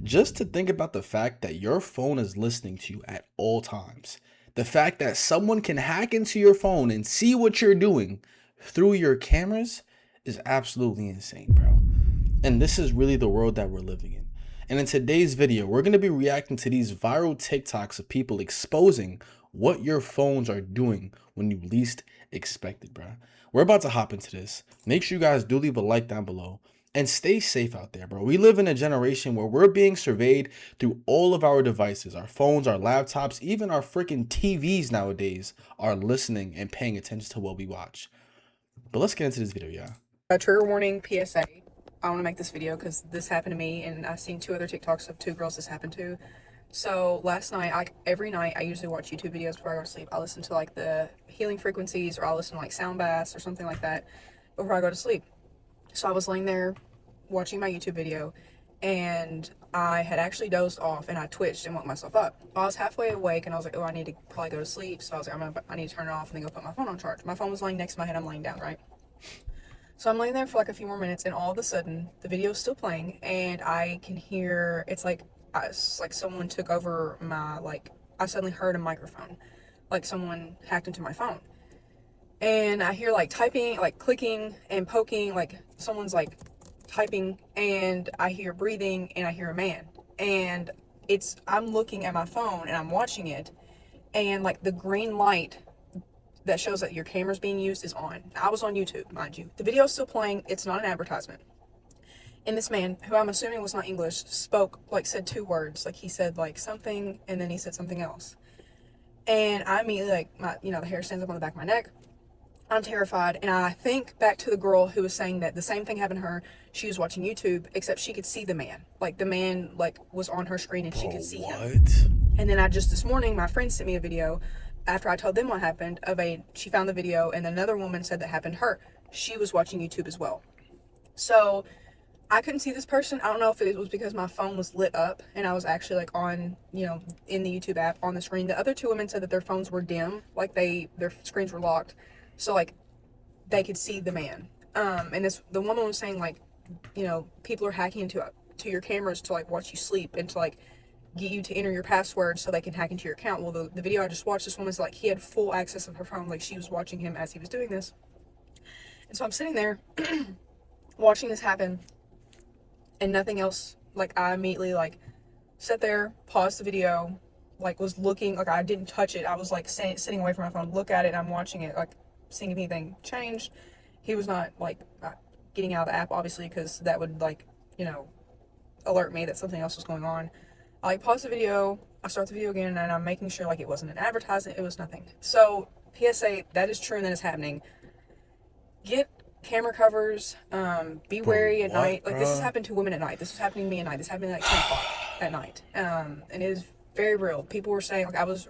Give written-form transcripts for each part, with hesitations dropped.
just to think about the fact that your phone is listening to you at all times. The fact that someone can hack into your phone and see what you're doing through your cameras is absolutely insane, bro. And this is really the world that we're living in. And in today's video, we're going to be reacting to these viral TikToks of people exposing what your phones are doing when you least expect it, bro. We're about to hop into this. Make sure you guys do leave a like down below. And stay safe out there, bro. We live in a generation where we're being surveyed through all of our devices. Our phones, our laptops, even our freaking TVs nowadays are listening and paying attention to what we watch. But let's get into this video, y'all. A trigger warning PSA. I want to make this video because this happened to me, and I've seen 2 other TikToks of 2 girls this happened to. So last night, every night I usually watch YouTube videos before I go to sleep. I listen to like the healing frequencies, or I'll listen to like sound baths or something like that before I go to sleep. So I was laying there watching my YouTube video, and I had actually dozed off, and I twitched and woke myself up. I was halfway awake, and I was like, oh, I need to probably go to sleep. So I was like, I need to turn it off and then go put my phone on charge. My phone was laying next to my head. I'm laying down, right? So I'm laying there for like a few more minutes, and all of a sudden the video is still playing, and I can hear, it's like someone took over my, I suddenly heard a microphone, like someone hacked into my phone. And I hear like typing, like clicking and poking, like someone's like typing, and I hear breathing, and I hear a man. And I'm looking at my phone and I'm watching it, and like the green light that shows that your camera's being used is on. I was on YouTube, mind you. The video is still playing. It's not an advertisement. And this man, who I'm assuming was not English, said 2 words. Like he said like something, and then he said something else. And I immediately, the hair stands up on the back of my neck. I'm terrified. And I think back to the girl who was saying that the same thing happened to her. She was watching YouTube, except she could see the man. Like the man was on her screen and she could see him. And then this morning, my friend sent me a video after I told them what happened she found the video, and another woman said that happened to her. She was watching YouTube as well. So I couldn't see this person. I don't know if it was because my phone was lit up and I was actually like on, in the YouTube app on the screen. The other 2 women said that their phones were dim, like their screens were locked. So like they could see the man. And the woman was saying like, people are hacking into your cameras to like watch you sleep and to like get you to enter your password so they can hack into your account. Well, the video I just watched, this woman's like, he had full access of her phone, like she was watching him as he was doing this. And so I'm sitting there watching this happen and nothing else. Like I immediately sat there, paused the video, was looking, I didn't touch it. I was sitting away from my phone, look at it, and I'm watching it, seeing if anything changed. He was not getting out of the app, obviously, because that would alert me that something else was going on. I pause the video, I start the video again, and I'm making sure it wasn't an advertisement, it was nothing. So PSA, that is true and that is happening. Get camera covers, be wary at night. This has happened to women at night. This was happening to me at night. This happened at 10 o'clock at night. And it is very real. People were saying, I was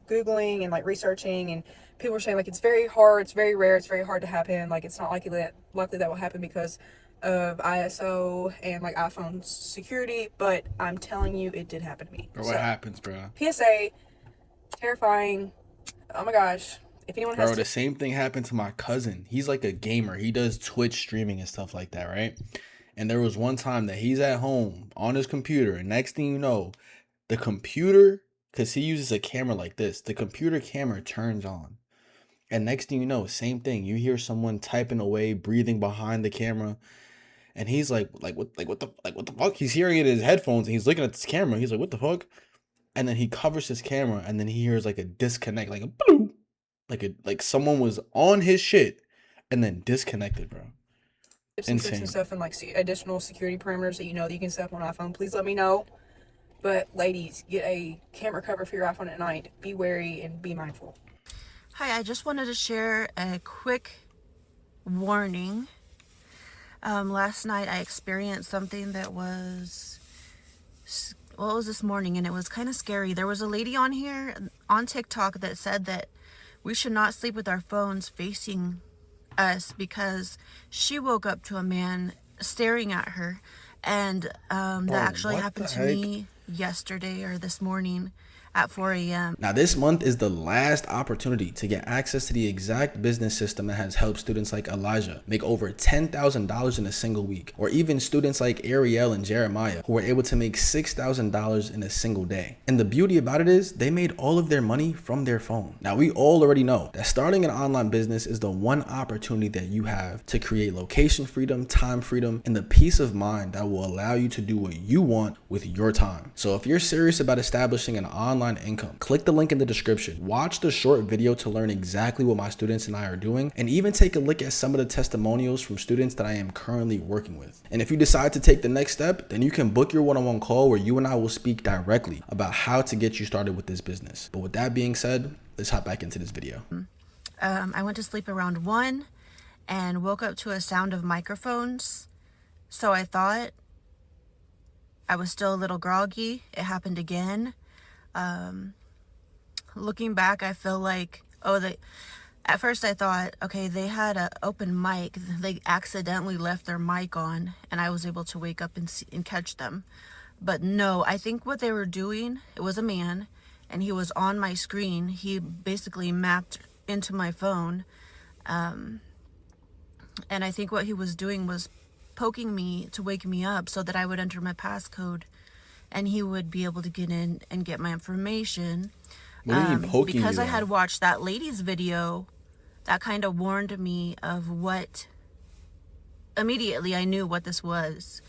Googling and researching, and people were saying it's very hard, it's very rare, it's very hard to happen. It's not likely that will happen because of ISO and iPhone security, but I'm telling you, it did happen to me. Bro, what happens, bro? PSA, terrifying. Oh my gosh. If anyone has the same thing happened to my cousin. He's like a gamer. He does Twitch streaming and stuff like that, right? And there was one time that he's at home on his computer, and next thing you know, the computer, because he uses a camera like this, the computer camera turns on. And next thing you know, same thing. You hear someone typing away, breathing behind the camera. And he's what the fuck? He's hearing it in his headphones, and he's looking at this camera. He's like, what the fuck? And then he covers his camera, and then he hears a disconnect, a boom, like someone was on his shit, and then disconnected, bro. Insane. And stuff and additional security parameters that that you can set up on iPhone. Please let me know. But ladies, get a camera cover for your iPhone at night. Be wary and be mindful. Hi, I just wanted to share a quick warning. Last night I experienced something that was, it was this morning, and it was kind of scary. There was a lady on here on TikTok that said that we should not sleep with our phones facing us because she woke up to a man staring at her, and that actually happened to me yesterday or this morning. at 4 a.m. Now, this month is the last opportunity to get access to the exact business system that has helped students like Elijah make over $10,000 in a single week, or even students like Ariel and Jeremiah, who were able to make $6,000 in a single day. And the beauty about it is they made all of their money from their phone. Now, we all already know that starting an online business is the one opportunity that you have to create location freedom, time freedom, and the peace of mind that will allow you to do what you want with your time. So if you're serious about establishing an online income, click the link in the description. Watch the short video to learn exactly what my students and I are doing, and even take a look at some of the testimonials from students that I am currently working with. And if you decide to take the next step, then you can book your one-on-one call where you and I will speak directly about how to get you started with this business. But with that being said, let's hop back into this video. I went to sleep around 1 and woke up to a sound of microphones. So I thought I was still a little groggy. It happened again. Looking back, I feel like, at first I thought, okay, they had an open mic. They accidentally left their mic on and I was able to wake up and catch them. But no, I think what they were doing, it was a man and he was on my screen. He basically mapped into my phone. And I think what he was doing was poking me to wake me up so that I would enter my passcode and he would be able to get in and get my information. What are you poking Because you I had at? watched that lady's video, that kind of warned me of what, immediately I knew what this was.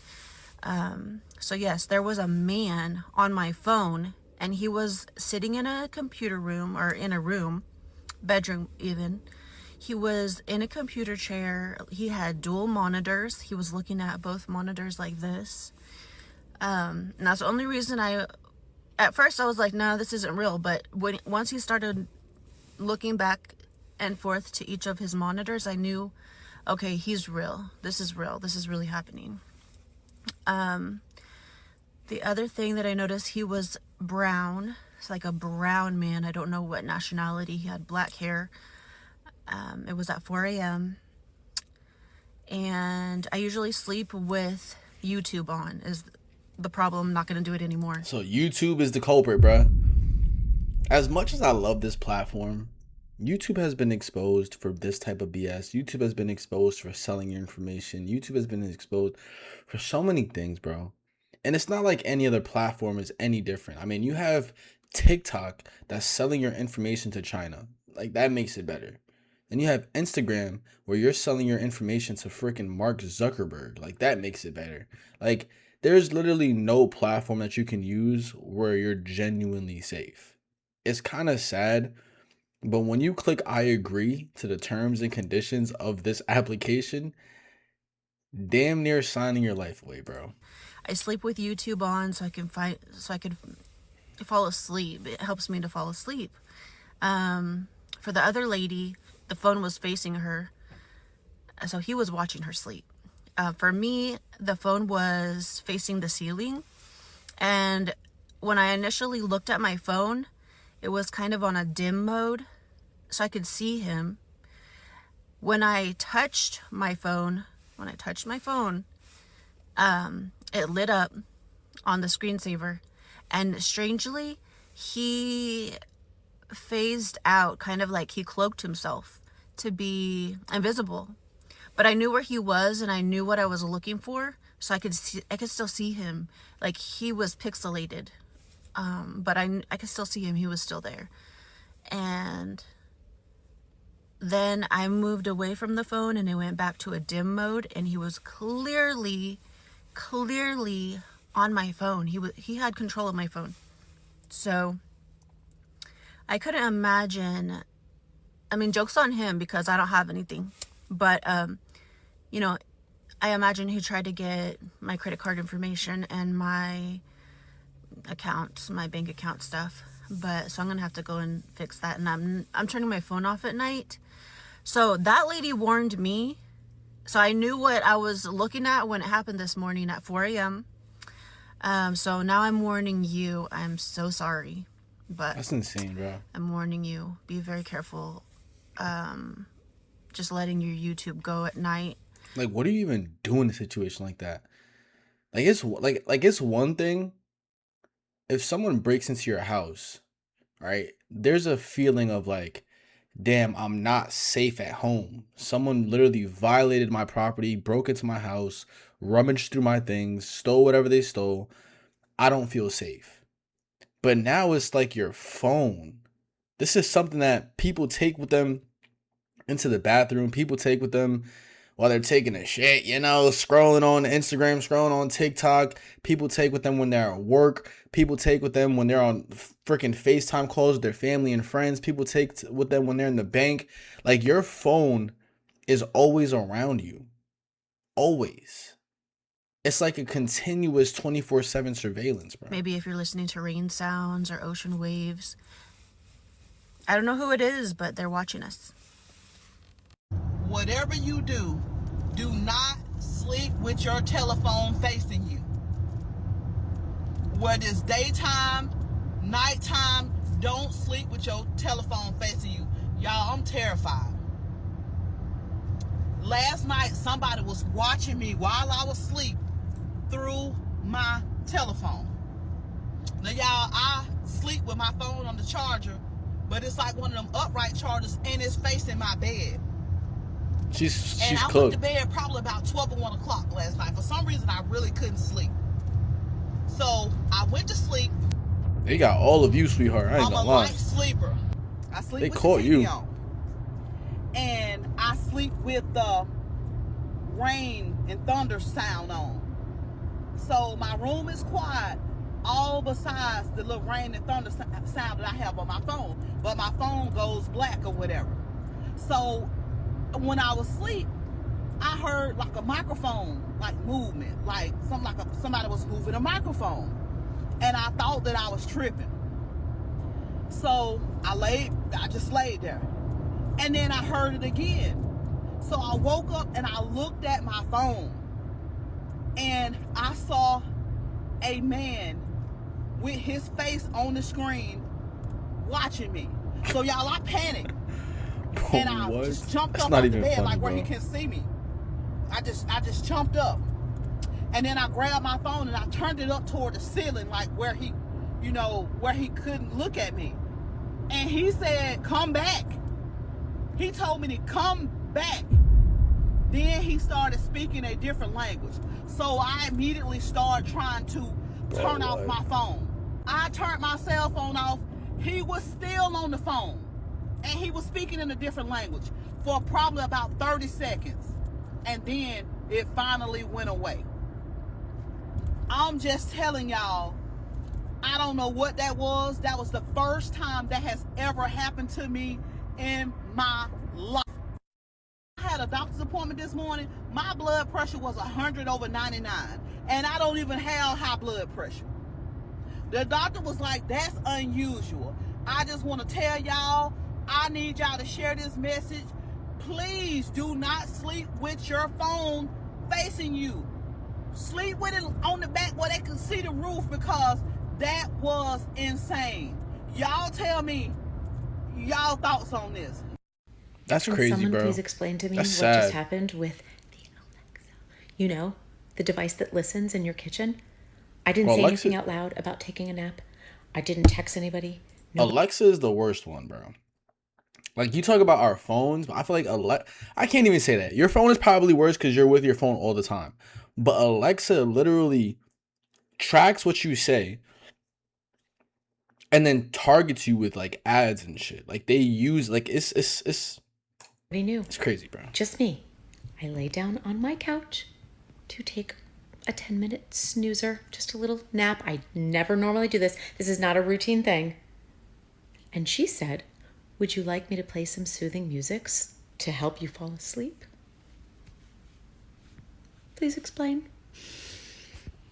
So yes, there was a man on my phone and he was sitting in a computer room, or in a room, bedroom even. He was in a computer chair. He had dual monitors. He was looking at both monitors like this. And that's the only reason at first I was like, no, this isn't real. But once he started looking back and forth to each of his monitors, I knew, okay, he's real. This is real. This is really happening. The other thing that I noticed, he was brown. It's like a brown man. I don't know what nationality. He had black hair. It was at 4 a.m. And I usually sleep with YouTube on. Is the problem. I'm not going to do it anymore. So YouTube is the culprit, bruh. As much as I love this platform, YouTube has been exposed for this type of BS. YouTube has been exposed for selling your information. YouTube has been exposed for so many things, bro. And it's not like any other platform is any different. I mean, you have TikTok that's selling your information to China. Like, that makes it better. Then you have Instagram where you're selling your information to freaking Mark Zuckerberg. Like, that makes it better. Like, there's literally no platform that you can use where you're genuinely safe. It's kind of sad, but when you click I agree to the terms and conditions of this application, damn near signing your life away, bro. I sleep with YouTube on so I can fall asleep. It helps me to fall asleep. For the other lady, the phone was facing her, so he was watching her sleep. For me, the phone was facing the ceiling, and when I initially looked at my phone, it was kind of on a dim mode, so I could see him. When I touched my phone, it lit up on the screensaver, and strangely, he phased out, kind of like he cloaked himself to be invisible. But I knew where he was and I knew what I was looking for, so I could still see him. Like, he was pixelated, but I could still see him. He was still there. And then I moved away from the phone and it went back to a dim mode, and he was clearly on my phone. He had control of my phone. So I couldn't imagine. I mean, joke's on him because I don't have anything. But I imagine he tried to get my credit card information and my accounts, my bank account stuff. So I'm gonna have to go and fix that. And I'm turning my phone off at night. So that lady warned me. So I knew what I was looking at when it happened this morning at 4 a.m. So now I'm warning you. I'm so sorry, but That's insane, bro. I'm warning you. Be very careful. Just letting your YouTube go at night. Like, what do you even do in a situation like that? Like, it's one thing if someone breaks into your house right? There's a feeling of like, damn, I'm not safe at home. Someone literally violated my property, broke into my house, rummaged through my things, stole whatever they stole. I don't feel safe. But now it's like your phone. This is something that people take with them into the bathroom. People take with them while they're taking a shit, scrolling on Instagram, scrolling on TikTok. People take with them when they're at work. People take with them when they're on freaking FaceTime calls with their family and friends. People take with them when they're in the bank. Like, your phone is always around you. Always. It's like a continuous 24/7 surveillance, bro. Maybe if you're listening to rain sounds or ocean waves. I don't know who it is, but they're watching us. Whatever you do, do not sleep with your telephone facing you. Whether it's daytime, nighttime, don't sleep with your telephone facing you. Y'all, I'm terrified. Last night, somebody was watching me while I was asleep through my telephone. Now, y'all, I sleep with my phone on the charger, but it's like one of them upright chargers, and it's facing my bed. She's I cooked. went to bed probably about 12 or 1 o'clock last night. For some reason, I really couldn't sleep. So I went to sleep. They got all of you, sweetheart. I ain't I'm gonna a lie. light sleeper. I sleep They with caught the TV you. on. And I sleep with the rain and thunder sound on. So my room is quiet, all besides the little rain and thunder sound that I have on my phone. But my phone goes black or whatever. So when I was asleep, I heard like a microphone, like movement, like somebody was moving a microphone, and I thought that I was tripping. So I just laid there, and then I heard it again. So I woke up and I looked at my phone, and I saw a man with his face on the screen watching me. So y'all, I panicked. And I just jumped up out the bed, funny, like where bro. he can see me. I just jumped up. And then I grabbed my phone and I turned it up toward the ceiling, like where he couldn't look at me. And he said, "Come back." He told me to come back. Then he started speaking a different language. So I immediately started trying to turn off my phone. I turned my cell phone off. He was still on the phone. And he was speaking in a different language for probably about 30 seconds. And then it finally went away. I'm just telling y'all, I don't know what that was. That was the first time that has ever happened to me in my life. I had a doctor's appointment this morning. My blood pressure was 100/99. And I don't even have high blood pressure. The doctor was like, "That's unusual." I just want to tell y'all, I need y'all to share this message. Please do not sleep with your phone facing you. Sleep with it on the back where they can see the roof, because that was insane. Y'all tell me y'all thoughts on this. That's Can crazy, someone bro. please explain to me That's what sad. just happened with the Alexa? You know, the device that listens in your kitchen? I didn't Well, say Alexa- anything out loud about taking a nap. I didn't text anybody. No. Alexa is the worst one, bro. Like, you talk about our phones, but I feel like I can't even say that. Your phone is probably worse because you're with your phone all the time. But Alexa literally tracks what you say and then targets you with like ads and shit. Like, they use like it's Nobody knew. it's crazy, bro. Just me. I lay down on my couch to take a 10-minute snoozer, just a little nap. I never normally do this. This is not a routine thing. And she said, "Would you like me to play some soothing music to help you fall asleep?" Please explain.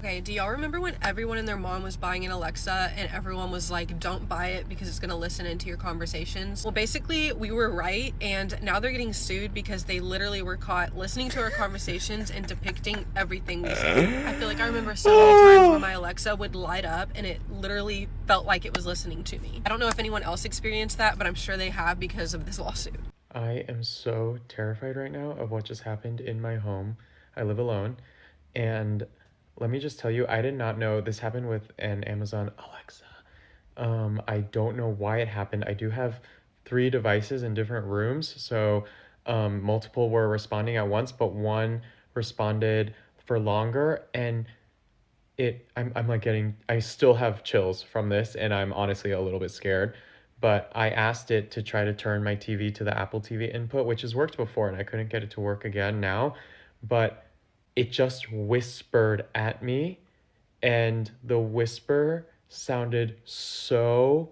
Okay, do y'all remember when everyone and their mom was buying an Alexa and everyone was like, don't buy it because it's gonna listen into your conversations? Well, basically, we were right, and now they're getting sued because they literally were caught listening to our conversations and depicting everything we said. I feel like I remember so many times where my Alexa would light up and it literally felt like it was listening to me. I don't know if anyone else experienced that, but I'm sure they have because of this lawsuit. I am so terrified right now of what just happened in my home. I live alone, and let me just tell you, I did not know this happened with an Amazon Alexa. I don't know why it happened. I do have 3 devices in different rooms, so multiple were responding at once, but one responded for longer, and I'm like I still have chills from this, and I'm honestly a little bit scared. But I asked it to try to turn my TV to the Apple TV input, which has worked before, and I couldn't get it to work again now. But it just whispered at me, and the whisper sounded so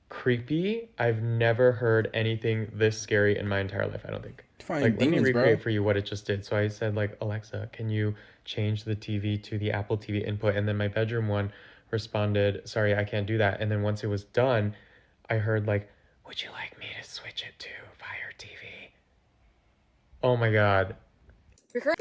creepy. I've never heard anything this scary in my entire life, I don't think. Fighting Like, let me demons, recreate bro. for you what it just did. So I said, like, Alexa, can you change the TV to the Apple TV input? And then my bedroom one responded, sorry, I can't do that. And then once it was done, I heard, like, would you like me to switch it to Fire TV? Oh my God.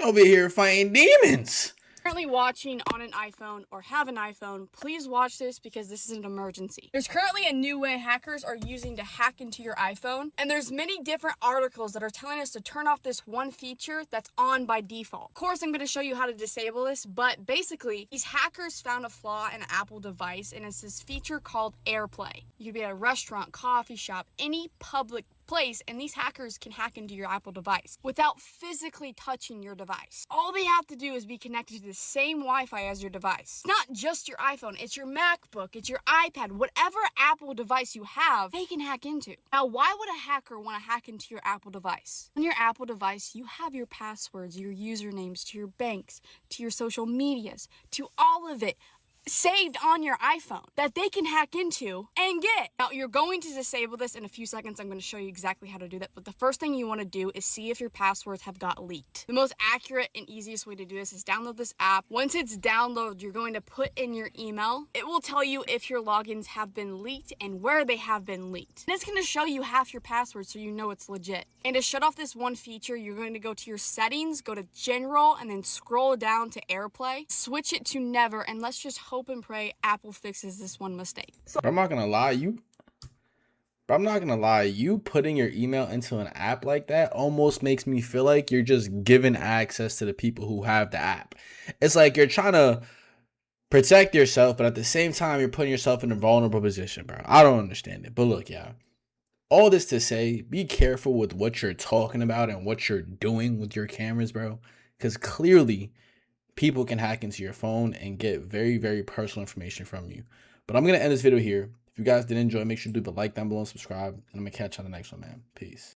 Over here fighting demons. Currently watching on an iPhone or have an iPhone, please watch this because this is an emergency. There's currently a new way hackers are using to hack into your iPhone, and there's many different articles that are telling us to turn off this one feature that's on by default. Of course, I'm going to show you how to disable this, but basically, these hackers found a flaw in an Apple device, and it's this feature called AirPlay. You could be at a restaurant, coffee shop, any public place, and these hackers can hack into your Apple device without physically touching your device. All they have to do is be connected to the same Wi-Fi as your device. It's not just your iPhone, it's your MacBook, it's your iPad, whatever Apple device you have, they can hack into. Now, why would a hacker want to hack into your Apple device? On your Apple device, you have your passwords, your usernames to your banks, to your social medias, to all of it saved on your iPhone that they can hack into and get. Now, you're going to disable this in a few seconds. I'm going to show you exactly how to do that. But the first thing you want to do is see if your passwords have got leaked. The most accurate and easiest way to do this is download this app. Once it's downloaded, you're going to put in your email. It will tell you if your logins have been leaked and where they have been leaked. And it's going to show you half your passwords so you know it's legit. And to shut off this one feature, you're going to go to your settings, go to general, and then scroll down to AirPlay. Switch it to never, and let's just hope and pray Apple fixes this one mistake. But I'm not gonna lie, you putting your email into an app like that almost makes me feel like you're just giving access to the people who have the app. It's like you're trying to protect yourself, but at the same time, you're putting yourself in a vulnerable position, bro. I don't understand it. But look, y'all, all this to say, be careful with what you're talking about and what you're doing with your cameras, bro. Because clearly, people can hack into your phone and get very, very personal information from you. But I'm going to end this video here. If you guys did enjoy, make sure to do the like down below and subscribe. And I'm going to catch you on the next one, man. Peace.